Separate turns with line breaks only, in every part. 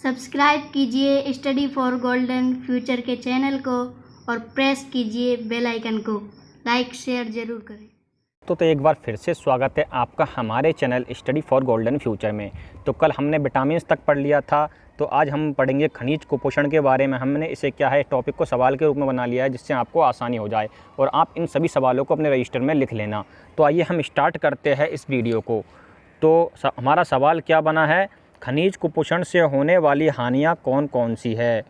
Subscribe कीजिए study for golden future के channel को और प्रेस कीजिए बेल आइकन को। लाइक शेयर ज़रूर करें।
तो एक बार फिर से स्वागत है आपका हमारे channel study for golden future में। तो कल हमने विटामिन्स तक पढ़ लिया था, तो आज हम पढ़ेंगे खनिज कुपोषण के बारे में। हमने इसे क्या है टॉपिक को सवाल के रूप में बना लिया है, जिससे आपको आसानी हो जाए और आप इन सभी सवालों को अपने रजिस्टर में लिख लेना। तो आइए हम स्टार्ट करते हैं इस वीडियो को। तो हमारा सवाल क्या बना है, खनिज कुपोषण से होने वाली हानियाँ कौन कौन सी है।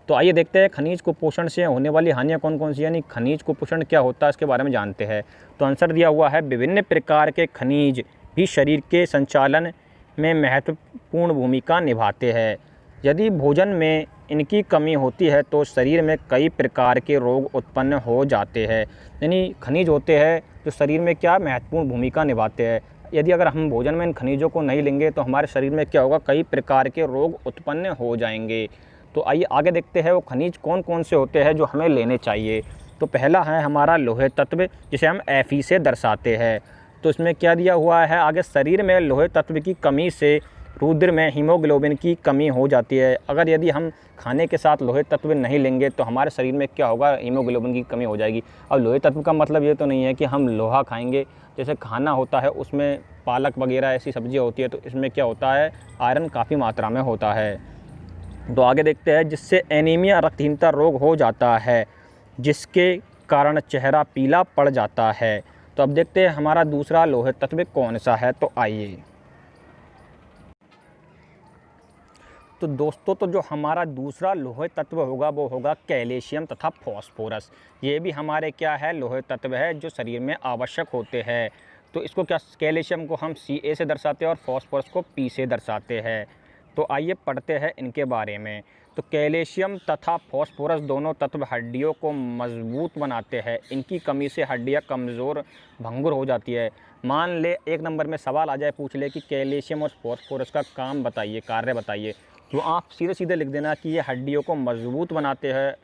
तो आइए देखते हैं खनिज कुपोषण से होने वाली हानियाँ कौन कौन सी है, यानी खनिज कुपोषण क्या होता है इसके बारे में जानते हैं। तो आंसर दिया हुआ है, विभिन्न प्रकार के खनिज भी शरीर के संचालन में महत्वपूर्ण भूमिका निभाते हैं। यदि भोजन में इनकी कमी होती है तो शरीर में कई प्रकार के रोग उत्पन्न हो जाते हैं। यानी खनिज होते हैं जो शरीर में क्या महत्वपूर्ण भूमिका निभाते हैं। यदि अगर हम भोजन में इन खनिजों को नहीं लेंगे तो हमारे शरीर में क्या होगा, कई प्रकार के रोग उत्पन्न हो जाएंगे। तो आइए आगे देखते हैं वो खनिज कौन कौन से होते हैं जो हमें लेने चाहिए। तो पहला है हमारा लोहे तत्व, जिसे हम Fe से दर्शाते हैं। तो इसमें क्या दिया हुआ है, आगे शरीर में लोहे तत्व की कमी से रुधिर में हीमोग्लोबिन की कमी हो जाती है। अगर यदि हम खाने के साथ लोहे तत्व नहीं लेंगे तो हमारे शरीर में क्या होगा, हीमोग्लोबिन की कमी हो जाएगी। अब लोहे तत्व का मतलब ये तो नहीं है कि हम लोहा खाएंगे, जैसे खाना होता है उसमें पालक वगैरह ऐसी सब्जियां होती है, तो इसमें क्या होता है, आयरन काफ़ी मात्रा में होता है। तो आगे देखते हैं, जिससे एनीमिया रक्तहीनता रोग हो जाता है, जिसके कारण चेहरा पीला पड़ जाता है। तो अब देखते हैं हमारा दूसरा लोहे तत्व कौन सा है। तो आइए तो दोस्तों, तो जो हमारा दूसरा लोहे तत्व होगा वो होगा कैल्शियम तथा फॉस्फोरस। ये भी हमारे क्या है, लोहे तत्व है जो शरीर में आवश्यक होते हैं। तो इसको क्या, कैल्शियम को हम Ca से दर्शाते हैं और फॉस्फोरस को P से दर्शाते हैं। तो आइए पढ़ते हैं इनके बारे में। तो कैल्शियम तथा फॉस्फोरस दोनों तत्व हड्डियों को मजबूत बनाते हैं। इनकी कमी से हड्डियां कमज़ोर भंगुर हो जाती है। मान ले एक नंबर में सवाल आ जाए, पूछ ले कि कैल्शियम और फॉस्फोरस का काम बताइए, कार्य बताइए, तो आप सीधे सीधे लिख देना कि ये हड्डियों को मजबूत बनाते हैं।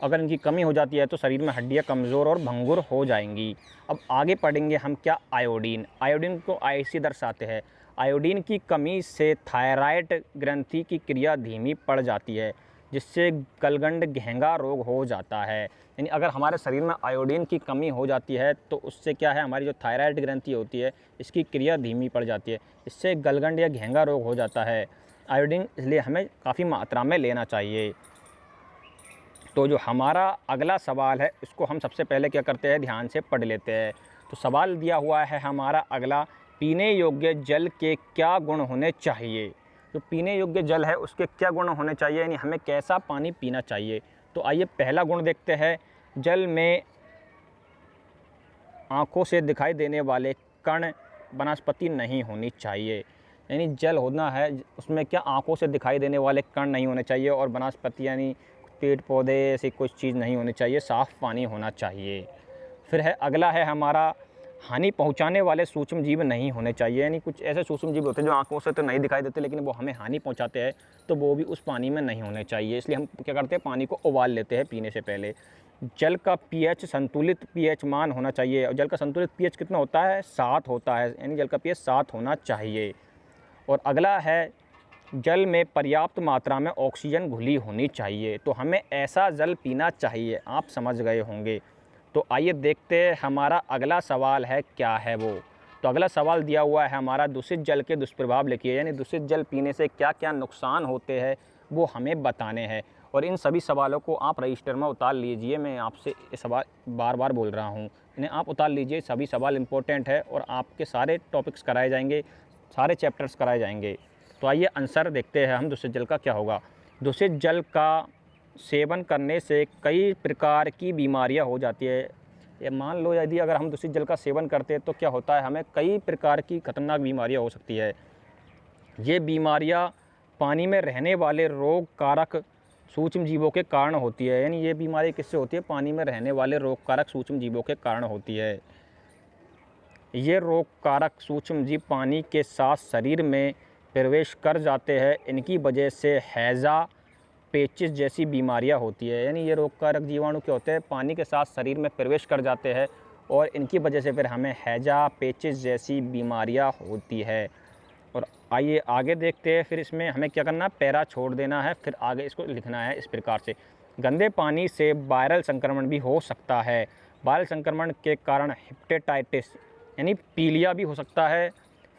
अगर इनकी कमी हो जाती है तो शरीर में हड्डियां कमज़ोर और भंगुर हो जाएंगी। अब आगे पढ़ेंगे हम क्या, आयोडीन। आयोडीन को I से दर्शाते हैं। आयोडीन की कमी से थायराइड ग्रंथि की क्रिया धीमी पड़ जाती है, जिससे गलगंड घेंगा रोग हो जाता है। यानी अगर हमारे शरीर में आयोडीन की कमी हो जाती है तो उससे क्या है, हमारी जो थायराइड ग्रंथि होती है इसकी क्रिया धीमी पड़ जाती है, इससे गलगंड या घेंगा रोग हो जाता है। आयोडीन इसलिए हमें काफ़ी मात्रा में लेना चाहिए। तो जो हमारा अगला सवाल है इसको हम सबसे पहले क्या करते हैं, ध्यान से पढ़ लेते हैं। तो सवाल दिया हुआ है हमारा अगला, पीने योग्य जल के क्या गुण होने चाहिए। तो पीने योग्य जल है उसके क्या गुण होने चाहिए, यानी हमें कैसा पानी पीना चाहिए। तो आइए पहला गुण देखते हैं, जल में आँखों से दिखाई देने वाले कण वनस्पति नहीं होनी चाहिए। यानी जल होना है उसमें क्या, आँखों से दिखाई देने वाले कण नहीं होने चाहिए और वनस्पति यानी पेड़ पौधे ऐसी कुछ चीज़ नहीं होनी चाहिए, साफ़ पानी होना चाहिए। फिर है अगला है हमारा, हानि पहुंचाने वाले सूक्ष्म जीव नहीं होने चाहिए। यानी कुछ ऐसे सूक्ष्म जीव होते हैं जो आंखों से तो नहीं दिखाई देते लेकिन वो हमें हानि पहुंचाते हैं, तो वो भी उस पानी में नहीं होने चाहिए। इसलिए हम क्या करते हैं, पानी को उबाल लेते हैं पीने से पहले। जल का pH संतुलित pH मान होना चाहिए। और जल का संतुलित pH कितना होता है, 7 होता है, यानी जल का pH 7 होना चाहिए। और अगला है, जल में पर्याप्त मात्रा में ऑक्सीजन घुली होनी चाहिए। तो हमें ऐसा जल पीना चाहिए, आप समझ गए होंगे। तो आइए देखते हैं हमारा अगला सवाल है क्या है वो। तो अगला सवाल दिया हुआ है हमारा, दूषित जल के दुष्प्रभाव लिखिए। यानी दूषित जल पीने से क्या क्या नुकसान होते हैं वो हमें बताने हैं। और इन सभी सवालों को आप रजिस्टर में उतार लीजिए। मैं आपसे ये सवाल बार बार बोल रहा हूँ, इन्हें आप उतार लीजिए। सभी सवाल इंपॉर्टेंट है और आपके सारे टॉपिक्स कराए जाएंगे, सारे चैप्टर्स कराए जाएंगे। तो आइए आंसर देखते हैं हम, दूषित जल का क्या होगा। दूषित जल का सेवन करने से कई प्रकार की बीमारियां हो जाती है। ये मान लो यदि अगर हम दूषित जल का सेवन करते हैं तो क्या होता है, हमें कई प्रकार की खतरनाक बीमारियां हो सकती है। ये बीमारियां पानी में रहने वाले रोग कारक सूक्ष्म जीवों के कारण होती है। यानी ये बीमारी किससे होती है, पानी में रहने वाले रोग कारक सूक्ष्म जीवों के कारण होती है। ये रोग कारक सूक्ष्म जीव पानी के साथ शरीर में प्रवेश कर जाते हैं। इनकी वजह से हैज़ा, पेचिस जैसी बीमारियां होती है। यानी ये रोग कारक जीवाणु क्या होते हैं, पानी के साथ शरीर में प्रवेश कर जाते हैं और इनकी वजह से फिर हमें हैज़ा, पेचिस जैसी बीमारियां होती है। और आइए आगे देखते हैं। फिर इसमें हमें क्या करना है, पैरा छोड़ देना है, फिर आगे इसको लिखना है इस प्रकार से। गंदे पानी से वायरल संक्रमण भी हो सकता है। वायरल संक्रमण के कारण हेपेटाइटिस यानी पीलिया भी हो सकता है,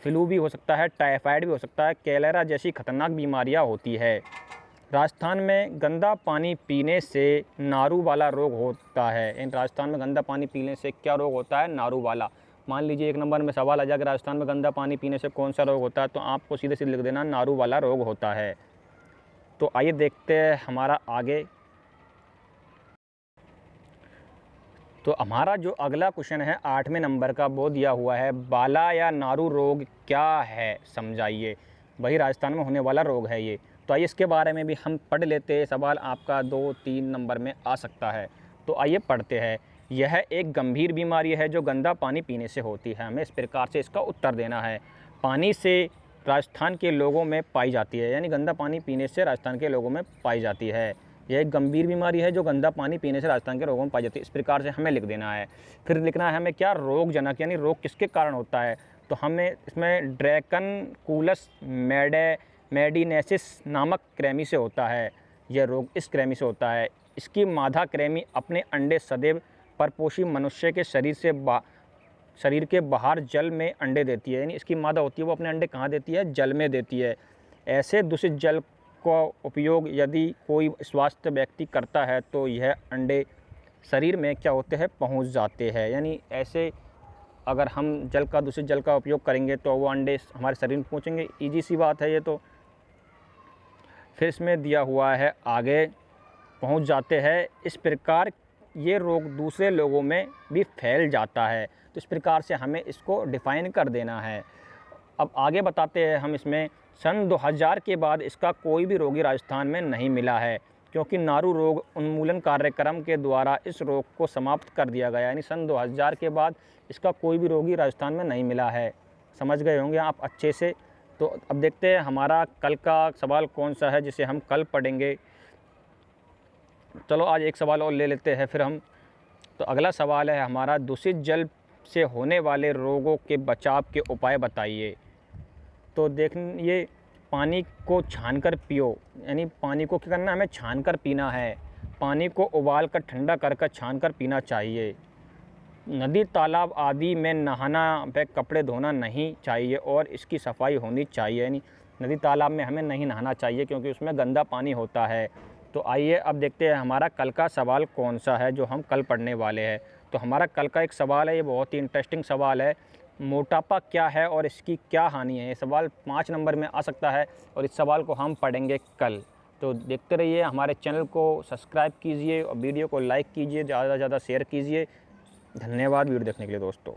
फ्लू भी हो सकता है, टाइफाइड भी हो सकता है, कॉलेरा जैसी खतरनाक बीमारियां होती है। राजस्थान में गंदा पानी पीने से नारू वाला रोग होता है। इन राजस्थान में गंदा पानी पीने से क्या रोग होता है, नारू वाला। मान लीजिए 1 नंबर में सवाल आ जाए कि राजस्थान में गंदा पानी पीने से कौन सा रोग होता है, तो आपको सीधे सीधे लिख देना नारू वाला रोग होता है। तो आइए देखते हैं हमारा आगे। तो हमारा जो अगला क्वेश्चन है 8वें नंबर का, वो दिया हुआ है बाला या नारू रोग क्या है, समझाइए। वही राजस्थान में होने वाला रोग है ये। तो आइए इसके बारे में भी हम पढ़ लेते हैं। सवाल आपका 2-3 नंबर में आ सकता है। तो आइए पढ़ते हैं। यह एक गंभीर बीमारी है जो गंदा पानी पीने से होती है। हमें इस प्रकार से इसका उत्तर देना है। पानी से राजस्थान के लोगों में पाई जाती है, यानी गंदा पानी पीने से राजस्थान के लोगों में पाई जाती है। यह एक गंभीर बीमारी है जो गंदा पानी पीने से राजस्थान के लोगों में पाई जाती है। इस प्रकार से हमें लिख देना है। फिर लिखना है हमें क्या, रोगजनक, यानी रोग किसके कारण होता है। तो हमें इसमें ड्रैकनकुलस मेडिनेसिस नामक कृमि से होता है। यह रोग इस कृमि से होता है। इसकी मादा कृमि अपने अंडे सदैव परपोषी मनुष्य के शरीर के बाहर जल में अंडे देती है। यानी इसकी मादा होती है वो अपने अंडे कहाँ देती है, जल में देती है। ऐसे दूषित जल का उपयोग यदि कोई स्वस्थ व्यक्ति करता है तो यह अंडे शरीर में क्या होते हैं, पहुंच जाते हैं। यानी ऐसे अगर हम दूषित जल का उपयोग करेंगे तो वो अंडे हमारे शरीर में पहुंचेंगे। ईजी सी बात है ये तो। फिर इसमें दिया हुआ है आगे, पहुंच जाते हैं। इस प्रकार ये रोग दूसरे लोगों में भी फैल जाता है। तो इस प्रकार से हमें इसको डिफ़ाइन कर देना है। अब आगे बताते हैं हम इसमें। सन 2000 के बाद इसका कोई भी रोगी राजस्थान में नहीं मिला है, क्योंकि नारू रोग उन्मूलन कार्यक्रम के द्वारा इस रोग को समाप्त कर दिया गया। यानी सन 2000 के बाद इसका कोई भी रोगी राजस्थान में नहीं मिला है। समझ गए होंगे आप अच्छे से। तो अब देखते हैं हमारा कल का सवाल कौन सा है जिसे हम कल पढ़ेंगे। चलो आज एक सवाल और ले लेते हैं फिर हम। तो अगला सवाल है हमारा, दूषित जल से होने वाले रोगों के बचाव के उपाय बताइए। तो देखिए, पानी को छानकर पियो। यानी पानी को क्या करना है, हमें छानकर पीना है। पानी को उबाल कर ठंडा कर छानकर पीना चाहिए। नदी तालाब आदि में नहाना व कपड़े धोना नहीं चाहिए और इसकी सफाई होनी चाहिए। यानी नदी तालाब में हमें नहीं नहाना चाहिए क्योंकि उसमें गंदा पानी होता है। तो आइए अब देखते हैं हमारा कल का सवाल कौन सा है जो हम कल पढ़ने वाले हैं। तो हमारा कल का एक सवाल है, ये बहुत ही इंटरेस्टिंग सवाल है। मोटापा क्या है और इसकी क्या हानि है। ये सवाल 5 नंबर में आ सकता है और इस सवाल को हम पढ़ेंगे कल। तो देखते रहिए, हमारे चैनल को सब्सक्राइब कीजिए और वीडियो को लाइक कीजिए, ज़्यादा से ज़्यादा शेयर कीजिए। धन्यवाद वीडियो देखने के लिए दोस्तों।